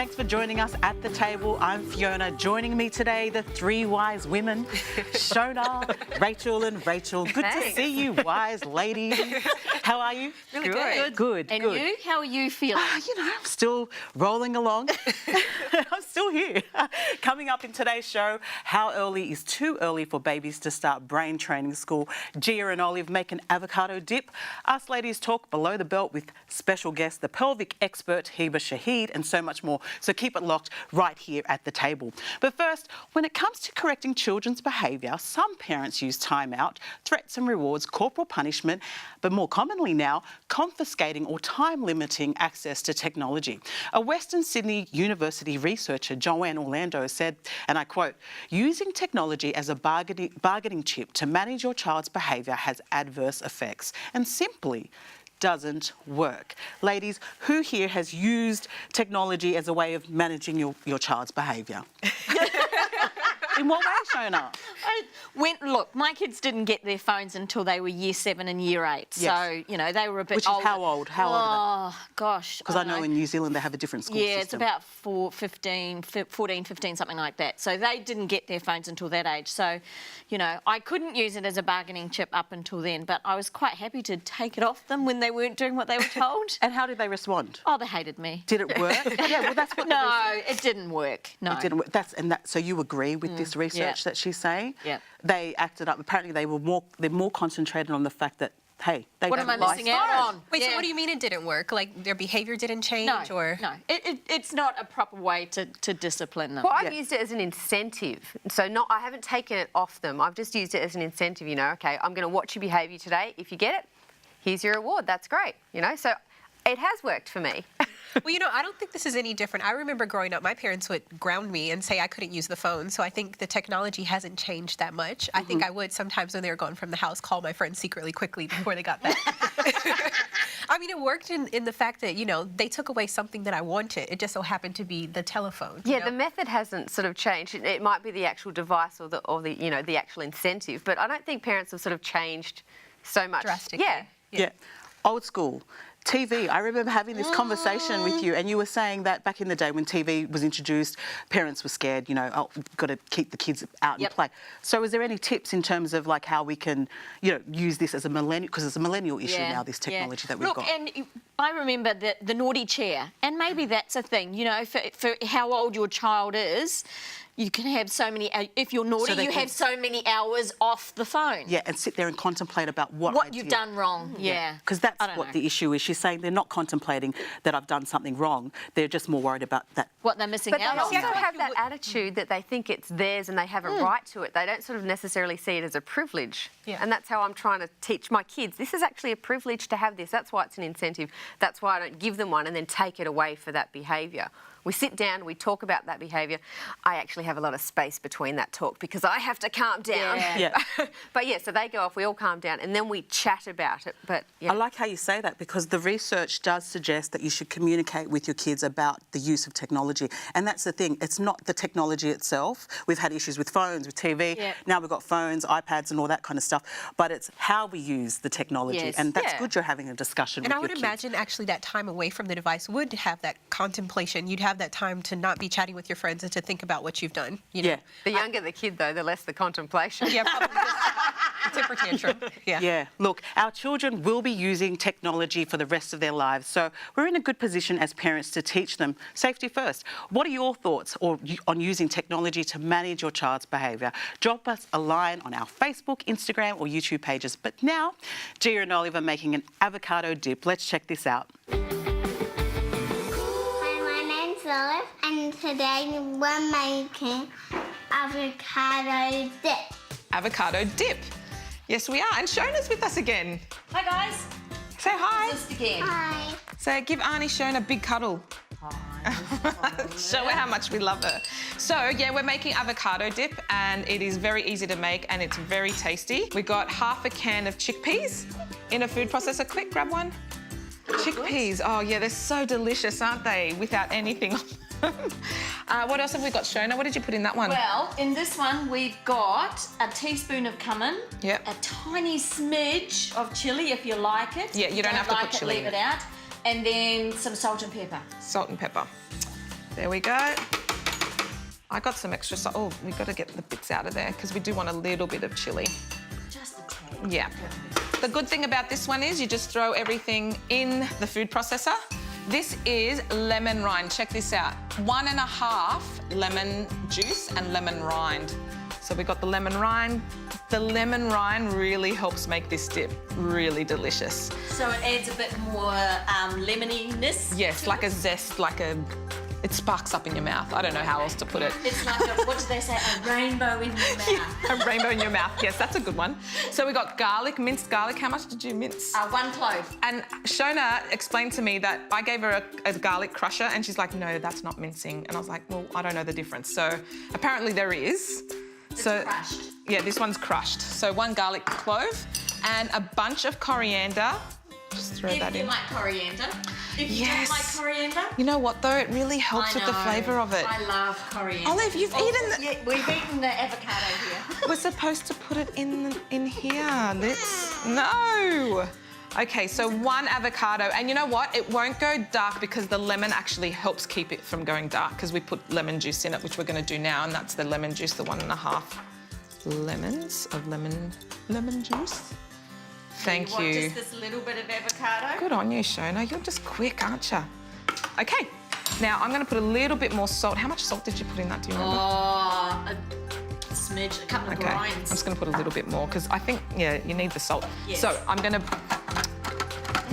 Thanks for joining us at the table. I'm Fiona. Joining me today, the three wise women, Shona, Rachel and Rachel. Good to see you, wise ladies. How are you? Really good. Good. And you? How are you feeling? I'm still rolling along. I'm still here. Coming up in today's show, how early is too early for babies to start brain training school? Gia and Olive make an avocado dip. Us ladies talk below the belt with special guest, the pelvic expert Hiba Shahid, and so much more. So keep it locked right here at the table. But first, when it comes to correcting children's behaviour, some parents use timeout, threats and rewards, corporal punishment, but more commonly now, confiscating or time-limiting access to technology. A Western Sydney University researcher, Joanne Orlando, said, and I quote, "Using technology as a bargaining chip to manage your child's behaviour has adverse effects and simply doesn't work." Ladies, who here has used technology as a way of managing your child's behaviour? In what way, Shona? Look, my kids didn't get their phones until they were year 7 and year 8. Yes. So, they were a bit Which older. is how old? How old are they? Oh, gosh. Because I know in New Zealand they have a different school system. Yeah, it's about 14, 15, something like that. So they didn't get their phones until that age. So, I couldn't use it as a bargaining chip up until then, but I was quite happy to take it off them when they weren't doing what they were told. And how did they respond? Oh, they hated me. Did it work? Yeah, well, that's what. No, it didn't work. No, it didn't work. So you agree with this research that she's saying? Yeah. They acted up. Apparently, they're more concentrated on the fact that, hey, they what don't am I missing out on? Wait, so what do you mean it didn't work? Like their behaviour didn't change, or no? It's not a proper way to discipline them. Well, I've used it as an incentive. So I haven't taken it off them. I've just used it as an incentive. Okay, I'm going to watch your behaviour today. If you get it, here's your reward. That's great. So it has worked for me. Well, I don't think this is any different. I remember growing up, my parents would ground me and say I couldn't use the phone. So I think the technology hasn't changed that much. I think I would sometimes when they were gone from the house call my friends secretly quickly before they got back. I mean, it worked in the fact that, they took away something that I wanted. It just so happened to be the telephone. Yeah, the method hasn't sort of changed. It might be the actual device or the actual incentive, but I don't think parents have sort of changed so much. Drastically. Yeah. Old school. TV, I remember having this conversation with you and you were saying that back in the day when TV was introduced, parents were scared, got to keep the kids out and play. So is there any tips in terms of like how we can, use this as a millennial, because it's a millennial issue now, this technology that we've got. Look, and I remember the naughty chair, and maybe that's a thing, for how old your child is. You can have so many, if you're naughty, you have so many hours off the phone. Yeah, and sit there and contemplate about what you've done wrong. Yeah. Because that's what the issue is. She's saying they're not contemplating that I've done something wrong. They're just more worried about that. What they're missing out on. But they also have that attitude that they think it's theirs and they have a right to it. They don't sort of necessarily see it as a privilege. Yeah. And that's how I'm trying to teach my kids. This is actually a privilege to have this. That's why it's an incentive. That's why I don't give them one and then take it away for that behaviour. We sit down, we talk about that behaviour. I actually have a lot of space between that talk because I have to calm down. Yeah. But so they go off, we all calm down, and then we chat about it. But I like how you say that because the research does suggest that you should communicate with your kids about the use of technology. And that's the thing, it's not the technology itself. We've had issues with phones, with TV. Yeah. Now we've got phones, iPads and all that kind of stuff. But it's how we use the technology. Yes. And that's good you're having a discussion with your kids. And I would imagine actually that time away from the device would have that contemplation. You'd have that time to not be chatting with your friends and to think about what you've done. Yeah. The younger the kid, though, the less the contemplation. Yeah, probably just a temper tantrum. Yeah. Look, our children will be using technology for the rest of their lives, so we're in a good position as parents to teach them safety first. What are your thoughts on using technology to manage your child's behaviour? Drop us a line on our Facebook, Instagram or YouTube pages. But now, Gia and Olive are making an avocado dip. Let's check this out. And today we're making avocado dip. Avocado dip. Yes, we are. And Shona's with us again. Hi, guys. Say hi. Just again. Hi. So give Auntie Shona a big cuddle. Show her how much we love her. So, yeah, we're making avocado dip and it is very easy to make and it's very tasty. We got half a can of chickpeas in a food processor. Quick, grab one. Chickpeas, oh yeah, they're so delicious, aren't they? Without anything on them. What else have we got, Shona? What did you put in that one? Well, in this one we've got a teaspoon of cumin, a tiny smidge of chilli if you like it. Yeah, you don't have to put chilli leave it out, and then some salt and pepper. Salt and pepper. There we go. I got some extra salt. Oh, we've got to get the bits out of there because we do want a little bit of chilli. Just a tad. Yeah. The good thing about this one is you just throw everything in the food processor. This is lemon rind. Check this out. 1.5 lemon juice and lemon rind. So we got the lemon rind. The lemon rind really helps make this dip really delicious. So it adds a bit more lemoniness. Yes, like a zest, it sparks up in your mouth. I don't know how else to put it. It's like what do they say? A rainbow in your mouth. A rainbow in your mouth. Yes, that's a good one. So we got garlic, minced garlic. How much did you mince? 1 clove. And Shona explained to me that I gave her a garlic crusher and she's like, no, that's not mincing. And I was like, well, I don't know the difference. So apparently there is. It's So crushed. yeah, this one's crushed. So 1 garlic clove and a bunch of coriander. Just throw that If you in. like coriander. If you Yes. don't like coriander. You know what though? It really helps I with the know. flavour of it. I love coriander. Olive, you've eaten the... Yeah, we've eaten the avocado here. We're supposed to put it in here. Let's... No! Okay, so 1 avocado. And you know what? It won't go dark because the lemon actually helps keep it from going dark because we put lemon juice in it, which we're going to do now, and that's the lemon juice, the 1.5 lemons of lemon juice. Thank What, you. just this little bit of avocado? Good on you, Shona. You're just quick, aren't you? Okay, now I'm going to put a little bit more salt. How much salt did you put in that? Do you remember? Oh, a smidge, a couple of Okay, I'm grinds. just going to put a little bit more because I think, yeah, you need the salt. Yes. So I'm going to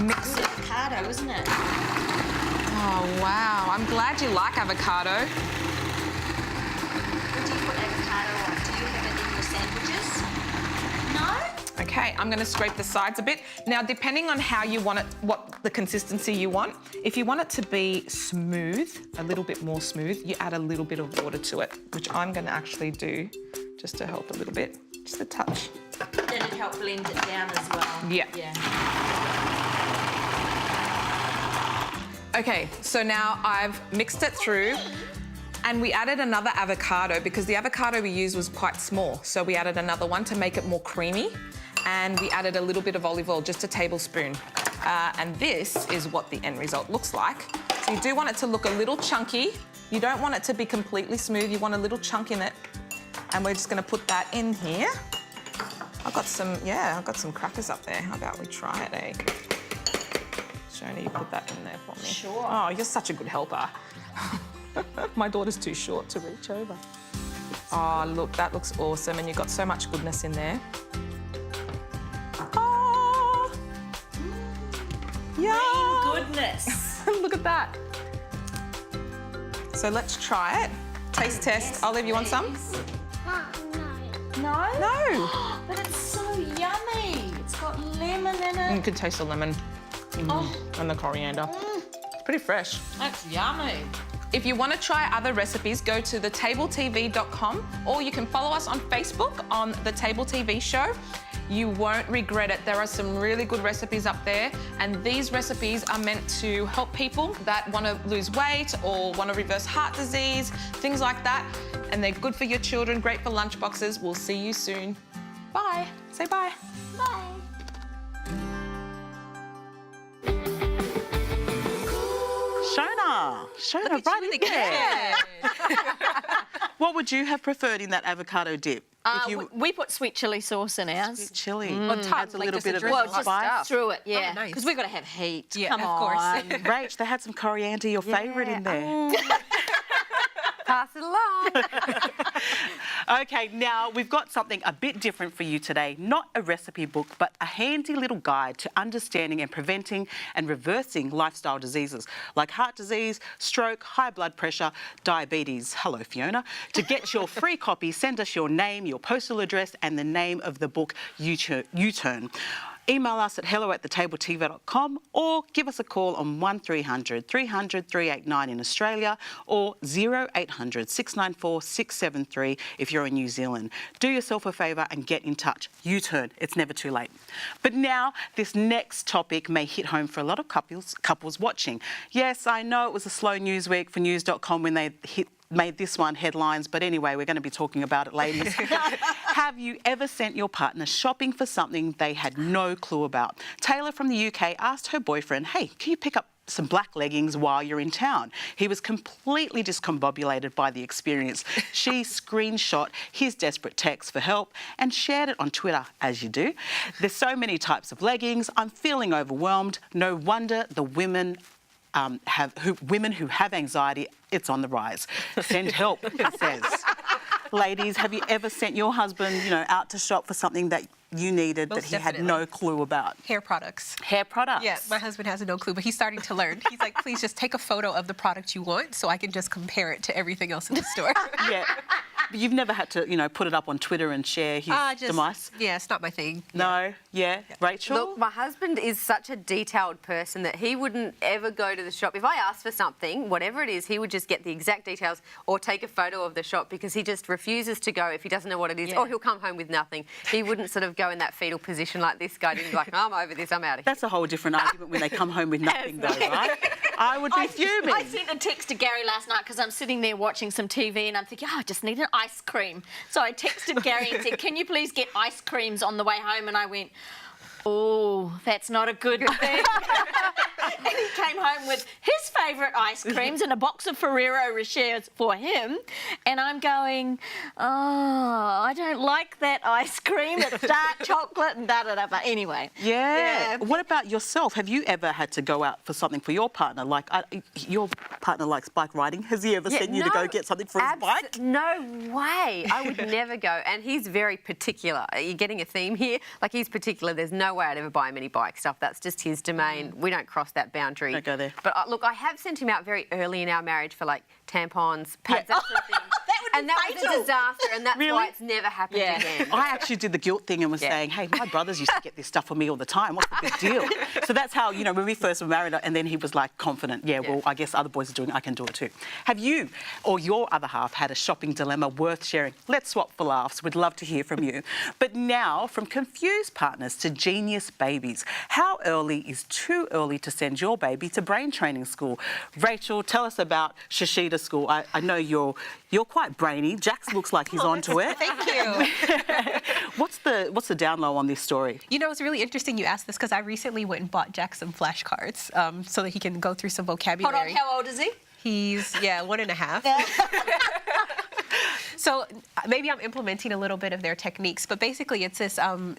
mix Good it. avocado, isn't it? Oh, wow. I'm glad you like avocado. What do you put avocado on? Do you have it in your sandwiches? No? Okay, I'm going to scrape the sides a bit. Now, depending on how you want it, what the consistency you want, if you want it to be smooth, a little bit more smooth, you add a little bit of water to it, which I'm going to actually do just to help a little bit, just a touch. Did it help blend it down as well? Yeah. Okay, so now I've mixed it through and we added another avocado because the avocado we used was quite small. So we added another one to make it more creamy and we added a little bit of olive oil, just a tablespoon. And this is what the end result looks like. So you do want it to look a little chunky. You don't want it to be completely smooth. You want a little chunk in it. And we're just gonna put that in here. I've got some crackers up there. How about we try it, eh? Shona, you put that in there for me. Sure. Oh, you're such a good helper. My daughter's too short to reach over. Oh, look, that looks awesome. And you've got so much goodness in there. Oh! Yeah! Goodness. Look at that. So let's try it. Taste test. Yes, Olive, you want some? please. No. No? No. But it's so yummy. It's got lemon in You it. can taste the lemon and the coriander. It's pretty fresh. That's yummy. If you want to try other recipes, go to thetabletv.com or you can follow us on Facebook on The Table TV Show. You won't regret it. There are some really good recipes up there, and these recipes are meant to help people that want to lose weight or want to reverse heart disease, things like that. And they're good for your children, great for lunchboxes. We'll see you soon. Bye. Say bye. Bye. Shona, right in there. What would you have preferred in that avocado dip? We put sweet chili sauce in ours. Chili. top, Adds a like little just a bit of drizzle. Well, just spice. through it, yeah. nice. Because we've got to have heat. Yeah, Come of on. course. Rach, they had some coriander, your favourite in there. Pass it along. Okay, now we've got something a bit different for you today. Not a recipe book, but a handy little guide to understanding and preventing and reversing lifestyle diseases like heart disease, stroke, high blood pressure, diabetes. Hello, Fiona. To get your free copy, send us your name, your postal address, and the name of the book U-Turn. Email us at hello@thetabletv.com or give us a call on 1300 300 389 in Australia or 0800 694 673 if you're in New Zealand. Do yourself a favour and get in touch. U-Turn, it's never too late. But now this next topic may hit home for a lot of couples watching. Yes, I know it was a slow news week for news.com when they made this one headlines, but anyway, we're going to be talking about it, ladies. Have you ever sent your partner shopping for something they had no clue about? Taylor from the UK asked her boyfriend, hey, can you pick up some black leggings while you're in town. He was completely discombobulated by the experience. She screenshot his desperate text for help and shared it on Twitter, as you do. There's so many types of leggings. I'm feeling overwhelmed. No wonder the women who have anxiety, it's on the rise. Send help, it says. Ladies, have you ever sent your husband, out to shop for something that you needed Most that he had no clue about? Hair products. Hair products? Yeah, my husband has no clue, but he's starting to learn. He's like, please just take a photo of the product you want so I can just compare it to everything else in the store. Yeah. But you've never had to, put it up on Twitter and share his demise? Yeah, it's not my thing. No? Yeah. Rachel? Look, my husband is such a detailed person that he wouldn't ever go to the shop. If I asked for something, whatever it is, he would just get the exact details or take a photo of the shop because he just refuses to go if he doesn't know what it is, or he'll come home with nothing. He wouldn't sort of go in that fetal position like this guy didn't be like, I'm over this, I'm out of here. That's a whole different argument when they come home with nothing, though, right? I would be fuming. I sent a text to Gary last night because I'm sitting there watching some TV and I'm thinking, I just need an ice cream. So I texted Gary and said, can you please get ice creams on the way home? And I went, oh, that's not a good thing. And he came home with his favourite ice creams and a box of Ferrero Rochers for him. And I'm going, oh, I don't like that ice cream. It's dark chocolate and da-da-da. But anyway. Yeah. What about yourself? Have you ever had to go out for something for your partner? Like, your partner likes bike riding. Has he ever sent you to go get something for his bike? No way. I would never go. And he's very particular. Are you getting a theme here? Like, he's particular. There's no way I'd ever buy him any bike stuff. That's just his domain. We don't cross that boundary. Don't go there. But look, I have sent him out very early in our marriage for like tampons, pads, that sort of thing. That was a disaster, and that's why it's never happened again. I actually did the guilt thing and was saying, hey, my brothers used to get this stuff for me all the time. What's the big deal? So that's how, when we first were married, and then he was like confident, well, I guess other boys are doing it, I can do it too. Have you or your other half had a shopping dilemma worth sharing? Let's swap for laughs. We'd love to hear from you. But now, from confused partners to genius babies, how early is too early to send your baby to brain training school? Rachel, tell us about Shishida School. I know you're quite brainy. Jax looks like he's onto it. Thank you. What's the down low on this story? It's really interesting you asked this because I recently went and bought Jack some flashcards so that he can go through some vocabulary. Hold on, how old is he? He's, 1.5. So maybe I'm implementing a little bit of their techniques, but basically it's this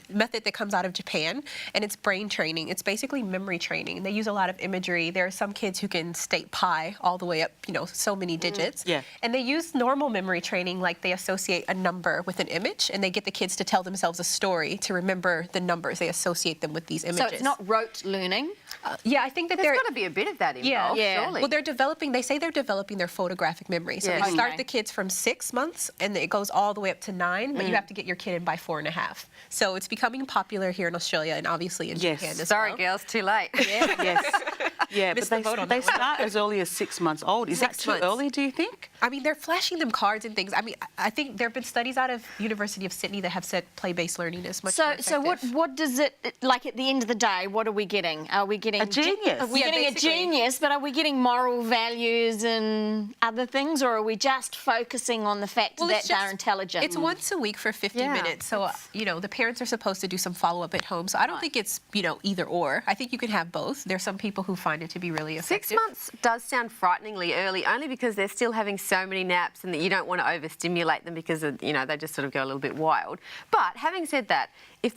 method that comes out of Japan, and it's brain training. It's basically memory training. They use a lot of imagery. There are some kids who can state pi all the way up, so many digits. Yeah. And they use normal memory training, like they associate a number with an image, and they get the kids to tell themselves a story to remember the numbers. They associate them with these images. So it's not rote learning? Yeah, I think that There's got to be a bit of that involved, surely. Well, they say they're developing their photographic memory. So we start the kids from 6 months, and it goes all the way up to 9, but you have to get your kid in by 4.5. So it's becoming popular here in Australia and obviously in Japan as well. Sorry, girls, too late. Yeah, but they start as early as 6 months old. Is that too early, do you think? I mean, they're flashing them cards and things. I mean, I think there have been studies out of University of Sydney that have said play-based learning is much more effective. So what does it, like at the end of the day, what are we getting? Are we getting... A genius. Are we getting a genius, but are we getting moral values and other things, or are we just focusing on the fact that they're intelligent? It's once a week for 50 minutes. So, the parents are supposed to do some follow-up at home. So I don't think it's, either or. I think you can have both. There's some people who find it to be really effective. 6 months does sound frighteningly early, only because they're still having so many naps and that you don't want to overstimulate them because, they just sort of go a little bit wild. But having said that, if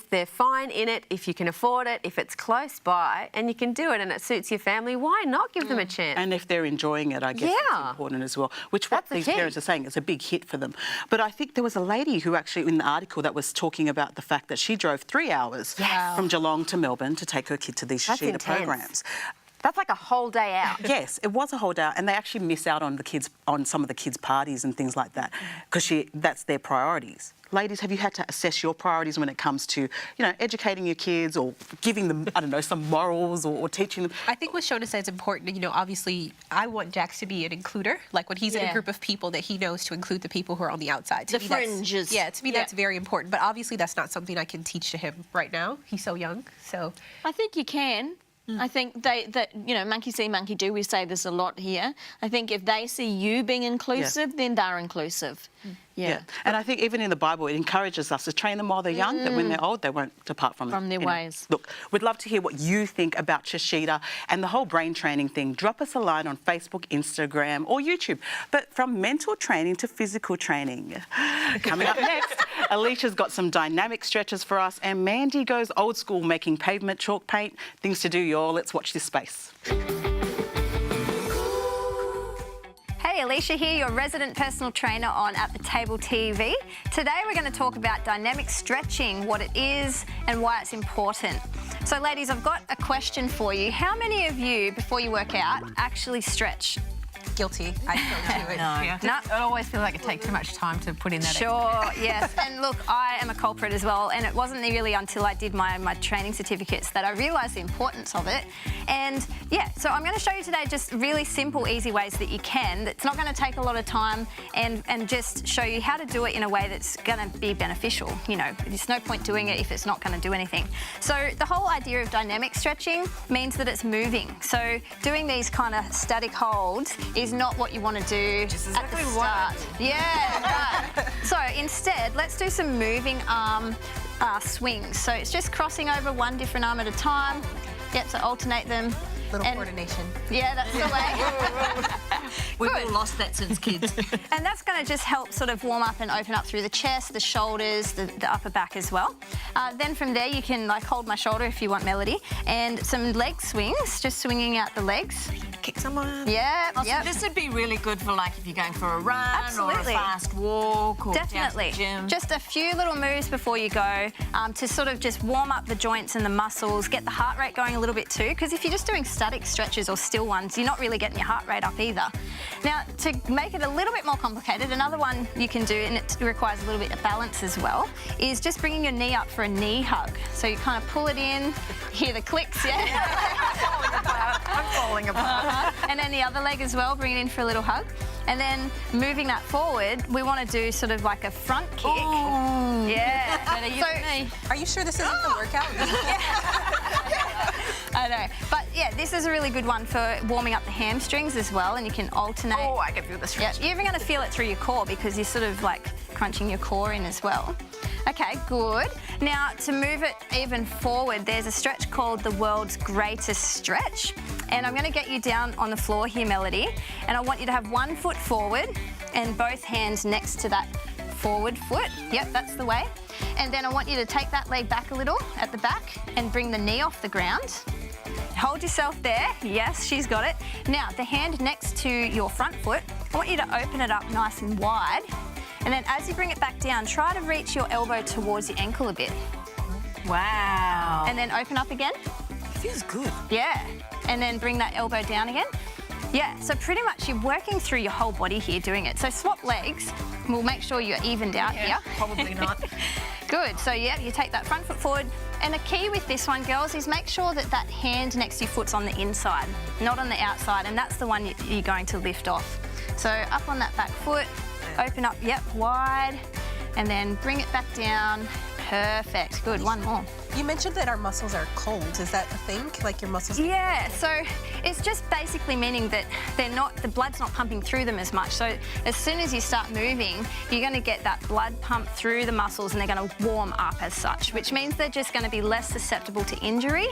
they're fine in it, if you can afford it, if it's close by and you can do it and it suits your family, why not give them a chance? And if they're enjoying it, I guess it's important as well, which what these parents are saying is a big hit for them. But I think there was a lady who actually, in the article, that was talking about the fact that she drove 3 hours from Geelong to Melbourne to take her kid to these Shishida programs. That's like a whole day out. Yes, it was a whole day out, and they actually miss out on some of the kids' parties and things like that because that's their priorities. Ladies, have you had to assess your priorities when it comes to, educating your kids or giving them, I don't know, some morals or teaching them? I think what Shona said is important. Obviously, I want Jax to be an includer. Like when he's in a group of people that he knows to include the people who are on the outside. The fringes. To me, that's very important. But obviously, that's not something I can teach to him right now. He's so young, so... I think you can. I think monkey see, monkey do. We say this a lot here. I think if they see you being inclusive, then they're inclusive. Yeah. And I think even in the Bible, it encourages us to train them while they're young, that when they're old, they won't depart from From their you know. ways. Look, we'd love to hear what you think about Chishita and the whole brain training thing. Drop us a line on Facebook, Instagram or YouTube. But from mental training to physical training. Coming up next, Alicia's got some dynamic stretches for us and Mandy goes old school making pavement chalk paint. Things to do, y'all. Let's watch this space. Hey, Alicia here, your resident personal trainer on At the Table TV. Today we're going to talk about dynamic stretching, what it is and why it's important. So ladies, I've got a question for you. How many of you, before you work out, actually stretch? Guilty. I don't do it. No. I always feel like it takes too much time to put in that. Sure, yes. And look, I am a culprit as well, and it wasn't really until I did my training certificates that I realised the importance of it. And yeah, so I'm going to show you today just really simple, easy ways that you can. It's not going to take a lot of time and just show you how to do it in a way that's going to be beneficial. You know, there's no point doing it if it's not going to do anything. So the whole idea of dynamic stretching means that it's moving. So doing these kind of static holds is not what you want to do at the start. Yeah, right. So instead, let's do some moving arm swings. So it's just crossing over one different arm at a time. Yep, so alternate them. Little coordination. Yeah, that's the way. We've all lost that since kids. And that's going to just help sort of warm up and open up through the chest, the shoulders, the upper back as well. Then from there you can like hold my shoulder if you want melody, and some leg swings, just swinging out the legs. Kick someone. Yeah, Oh, yep. so this would be really good for like if you're going for a run Absolutely. or a fast walk or Definitely. down to the gym. Just a few little moves before you go to sort of just warm up the joints and the muscles, get the heart rate going a little bit too, because if you're just doing static stretches or still ones, you're not really getting your heart rate up either. Now, to make it a little bit more complicated, another one you can do, and it requires a little bit of balance as well, is just bringing your knee up for a knee hug. So you kind of pull it in, hear the clicks, yeah? I'm falling apart. And then the other leg as well, bring it in for a little hug. And then moving that forward, we want to do sort of like a front kick. Oh. Yeah. Better you than me. Are you sure this isn't the workout? I know. But yeah, this is a really good one for warming up the hamstrings as well, and you can alternate. Oh, I can feel the Yeah, stretch. you're even going to feel it through your core because you're sort of like crunching your core in as well. Okay, good. Now, to move it even forward, there's a stretch called the world's greatest stretch. And I'm going to get you down on the floor here, Melody, and I want you to have one foot forward and both hands next to that forward foot. Yep, that's the way. And then I want you to take that leg back a little at the back and bring the knee off the ground. Hold yourself there. Yes, she's got it. Now, the hand next to your front foot, I want you to open it up nice and wide. And then as you bring it back down, try to reach your elbow towards your ankle a bit. Wow. And then open up again. Feels good. Yeah. And then bring that elbow down again. Yeah, so pretty much you're working through your whole body here doing it. So swap legs. We'll make sure you're evened out here. Probably not. Good. So yeah, you take that front foot forward. And the key with this one, girls, is make sure that that hand next to your foot's on the inside, not on the outside. And that's the one you're going to lift off. So up on that back foot, open up, yep, wide, and then bring it back down. Perfect. Good. One more. You mentioned that our muscles are cold. Is that a thing? Like your muscles? Yeah, so it's just basically meaning that the blood's not pumping through them as much. So as soon as you start moving, you're going to get that blood pump through the muscles and they're going to warm up as such, which means they're just going to be less susceptible to injury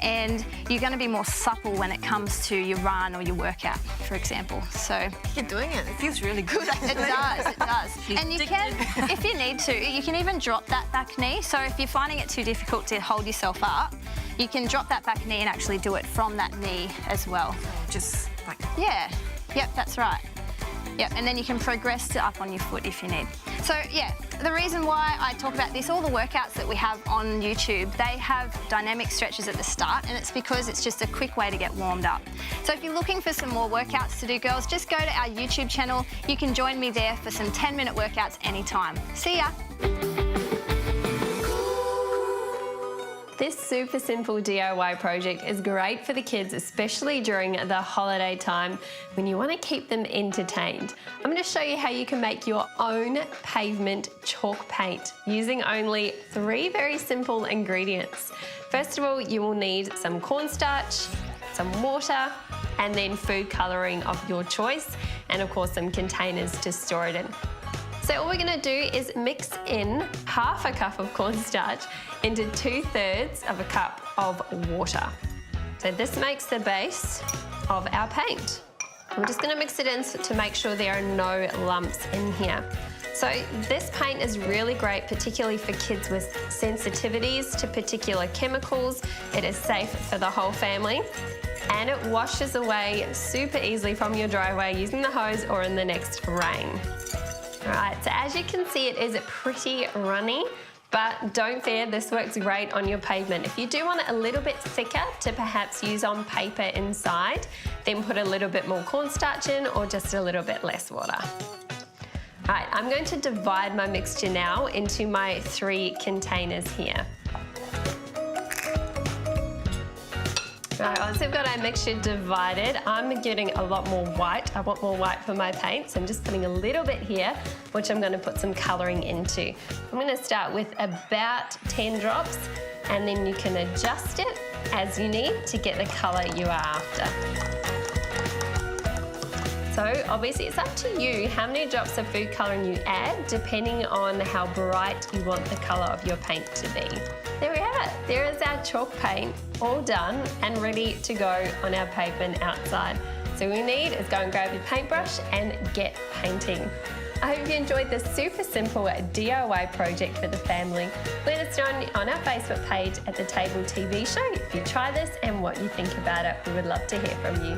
and you're going to be more supple when it comes to your run or your workout, for example. So You're doing it. It feels really good. it does. And you can, if you need to, you can even drop that back knee. So if you're finding it too difficult to hold yourself up, you can drop that back knee and actually do it from that knee as well. Just like Yeah, yep, that's right. Yep, and then you can progress to up on your foot if you need. So yeah, the reason why I talk about this, all the workouts that we have on YouTube, they have dynamic stretches at the start, and it's because it's just a quick way to get warmed up. So if you're looking for some more workouts to do, girls, just go to our YouTube channel. You can join me there for some 10-minute workouts anytime. See ya. This super simple DIY project is great for the kids, especially during the holiday time when you want to keep them entertained. I'm going to show you how you can make your own pavement chalk paint using only 3 very simple ingredients. First of all, you will need some cornstarch, some water, and then food colouring of your choice, and of course some containers to store it in. So all we're going to do is mix in half a cup of cornstarch into 2/3 of a cup of water. So this makes the base of our paint. We're just going to mix it in to make sure there are no lumps in here. So this paint is really great, particularly for kids with sensitivities to particular chemicals. It is safe for the whole family. And it washes away super easily from your driveway using the hose or in the next rain. All right, so as you can see, it is pretty runny, but don't fear, this works great on your pavement. If you do want it a little bit thicker to perhaps use on paper inside, then put a little bit more cornstarch in or just a little bit less water. All right, I'm going to divide my mixture now into my 3 containers here. Right, once we've got our mixture divided, I'm getting a lot more white. I want more white for my paint, so I'm just putting a little bit here, which I'm going to put some colouring into. I'm going to start with about 10 drops, and then you can adjust it as you need to get the colour you are after. So obviously it's up to you how many drops of food colouring you add, depending on how bright you want the colour of your paint to be. There we have it. There is our chalk paint all done and ready to go on our pavement outside. So all we need is go and grab your paintbrush and get painting. I hope you enjoyed this super simple DIY project for the family. Let us know on our Facebook page at The Table TV Show if you try this and what you think about it. We would love to hear from you.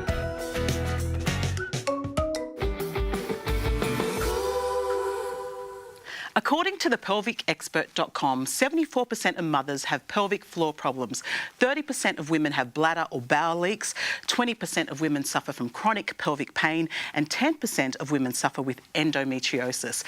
According to thepelvicexpert.com, 74% of mothers have pelvic floor problems, 30% of women have bladder or bowel leaks, 20% of women suffer from chronic pelvic pain, and 10% of women suffer with endometriosis.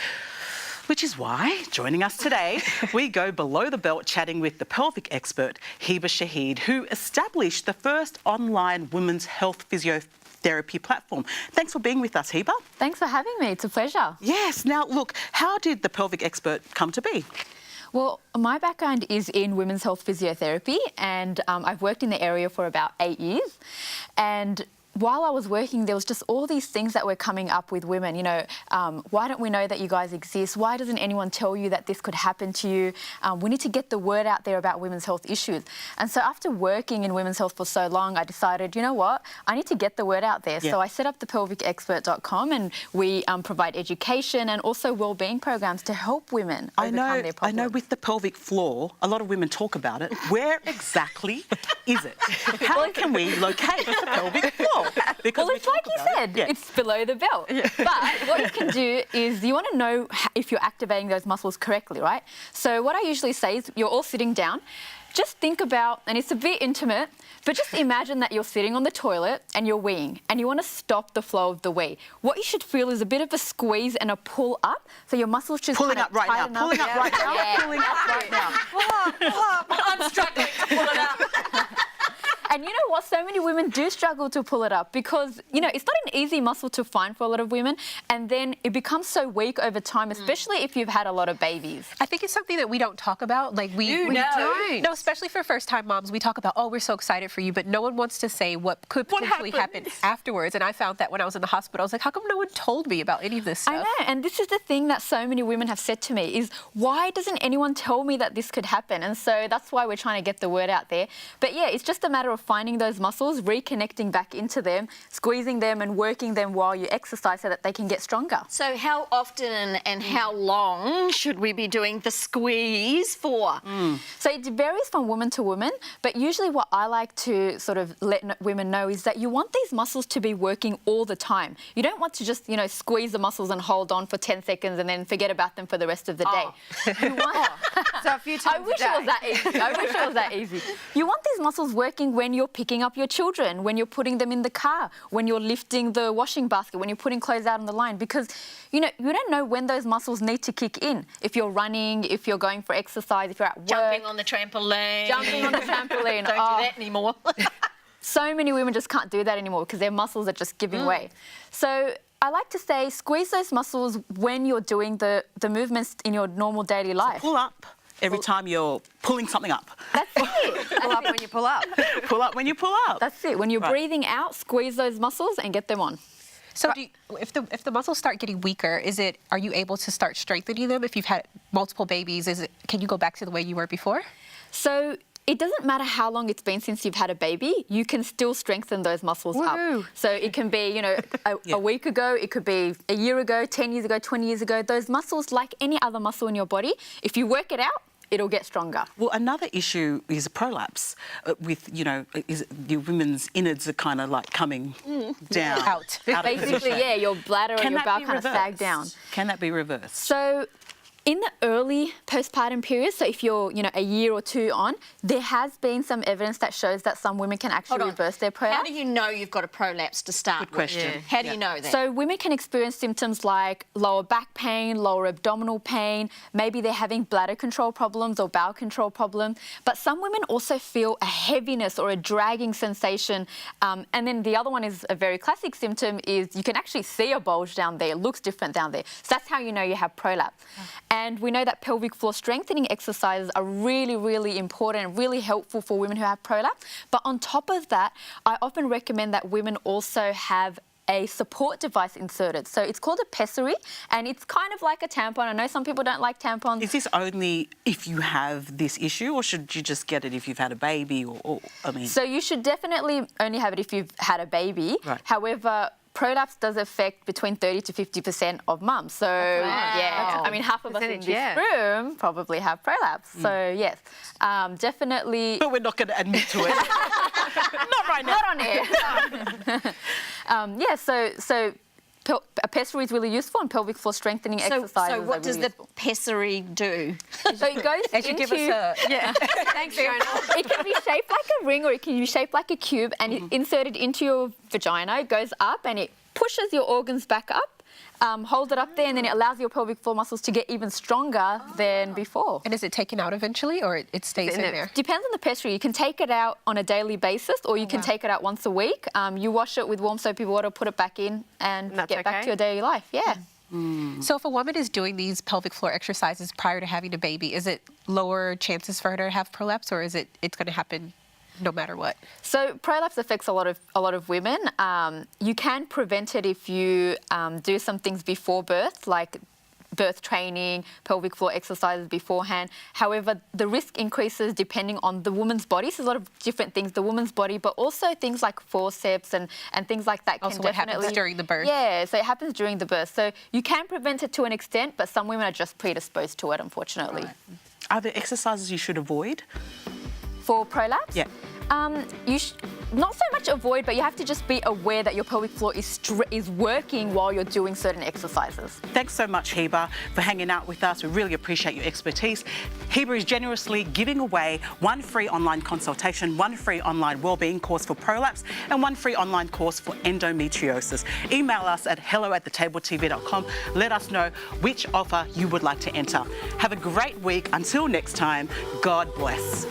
Which is why, joining us today, we go below the belt chatting with the pelvic expert, Hiba Shahid, who established the first online women's health physiotherapy platform. Thanks for being with us, Hiba. Thanks for having me. It's a pleasure. Yes. Now, look, how did the pelvic expert come to be? Well, my background is in women's health physiotherapy, and I've worked in the area for about 8 years. And while I was working, there was just all these things that were coming up with women. You know, why don't we know that you guys exist? Why doesn't anyone tell you that this could happen to you? We need to get the word out there about women's health issues. And so after working in women's health for so long, I decided, you know what, I need to get the word out there. Yeah. So I set up the pelvicexpert.com, and we provide education and also wellbeing programs to help women overcome their problems. I know with the pelvic floor, a lot of women talk about it. Where exactly is it? How can we locate the pelvic floor? Well, it's like you said, it's below the belt. Yeah. But what you can do is you want to know if you're activating those muscles correctly, right? So what I usually say is you're all sitting down. Just think about, and it's a bit intimate, but just imagine that you're sitting on the toilet and you're weeing and you want to stop the flow of the wee. What you should feel is a bit of a squeeze and a pull up. So your muscles just pulling up right now. Pulling up right now. Pulling up right now. Pull up. I'm struggling to pull it up. And you know what? So many women do struggle to pull it up because, you know, it's not an easy muscle to find for a lot of women. And then it becomes so weak over time, especially if you've had a lot of babies. I think it's something that we don't talk about. Like we don't. No, especially for first-time moms, we talk about, oh, we're so excited for you, but no one wants to say what could potentially happen afterwards. And I found that when I was in the hospital, I was like, how come no one told me about any of this stuff? I know, and this is the thing that so many women have said to me is, why doesn't anyone tell me that this could happen? And so that's why we're trying to get the word out there. But yeah, it's just a matter of finding those muscles, reconnecting back into them, squeezing them and working them while you exercise so that they can get stronger. So how often and how long should we be doing the squeeze for? So it varies from woman to woman, but usually what I like to sort of let women know is that you want these muscles to be working all the time. You don't want to just, you know, squeeze the muscles and hold on for 10 seconds and then forget about them for the rest of the day. You want... So a few times I wish it was that easy. I wish it was that easy. You want these muscles working when you're picking up your children, when you're putting them in the car, when you're lifting the washing basket, when you're putting clothes out on the line, because, you know, you don't know when those muscles need to kick in. If you're running, if you're going for exercise, if you're at work. Jumping on the trampoline. Jumping on the trampoline. Don't do that anymore. So many women just can't do that anymore because their muscles are just giving way. So I like to say squeeze those muscles when you're doing the movements in your normal daily life. So pull up every time you're pulling something up. That's it. Pull up when you pull up. Pull up when you pull up. That's it. When you're breathing out, squeeze those muscles and get them on. So if the muscles start getting weaker, are you able to start strengthening them if you've had multiple babies? Can you go back to the way you were before? So it doesn't matter how long it's been since you've had a baby, you can still strengthen those muscles up. So it can be, a week ago, it could be a year ago, 10 years ago, 20 years ago. Those muscles, like any other muscle in your body, if you work it out, it'll get stronger. Well, another issue is a prolapse with, is your women's innards are kind of like coming down. Out. Basically, your bladder or your bowel kind of sag down. Can that be reversed? So in the early postpartum period, so if you're, a year or two on, there has been some evidence that shows that some women can actually reverse their prolapse. How do you know you've got a prolapse to start with? Good question. Yeah. How do you know that? So women can experience symptoms like lower back pain, lower abdominal pain, maybe they're having bladder control problems or bowel control problems, but some women also feel a heaviness or a dragging sensation. And then the other one is a very classic symptom is you can actually see a bulge down there, it looks different down there. So that's how you know you have prolapse. And we know that pelvic floor strengthening exercises are really, really important and really helpful for women who have prolapse. But on top of that, I often recommend that women also have a support device inserted. So it's called a pessary, and it's kind of like a tampon. I know some people don't like tampons. Is this only if you have this issue, or should you just get it if you've had a baby? So you should definitely only have it if you've had a baby. Right. However, prolapse does affect between 30 to 50% of mums. So, half of us in this room probably have prolapse. So, yes, definitely. But we're not going to admit to it. Not right now. Not on air. So a pessary is really useful, and pelvic floor strengthening exercises So what are does really the pessary do? So it goes They should give us a... Thanks, Fiona. It can be shaped like a ring, or it can be shaped like a cube, and it's inserted into your vagina. It goes up and it pushes your organs back up, holds it up there, and then it allows your pelvic floor muscles to get even stronger than before. And is it taken out eventually, or it stays in there? Depends on the pessary. You can take it out on a daily basis, or you can take it out once a week. You wash it with warm soapy water, put it back in, and get back to your daily life. Yeah. So if a woman is doing these pelvic floor exercises prior to having a baby, is it lower chances for her to have prolapse, or is it's going to happen no matter what? So prolapse affects a lot of women. You can prevent it if you do some things before birth, like birth training, pelvic floor exercises beforehand. However, the risk increases depending on the woman's body. So there's a lot of different things, the woman's body, but also things like forceps and things like that Also can what definitely... happens during the birth. Yeah, so it happens during the birth. So you can prevent it to an extent, but some women are just predisposed to it, unfortunately. Right. Are there exercises you should avoid? For prolapse? Yeah. You not so much avoid, but you have to just be aware that your pelvic floor is working while you're doing certain exercises. Thanks so much, Heba, for hanging out with us. We really appreciate your expertise. Heba is generously giving away 1 free online consultation, 1 free online wellbeing course for prolapse, and 1 free online course for endometriosis. Email us at hello@thetabletv.com. Let us know which offer you would like to enter. Have a great week. Until next time, God bless.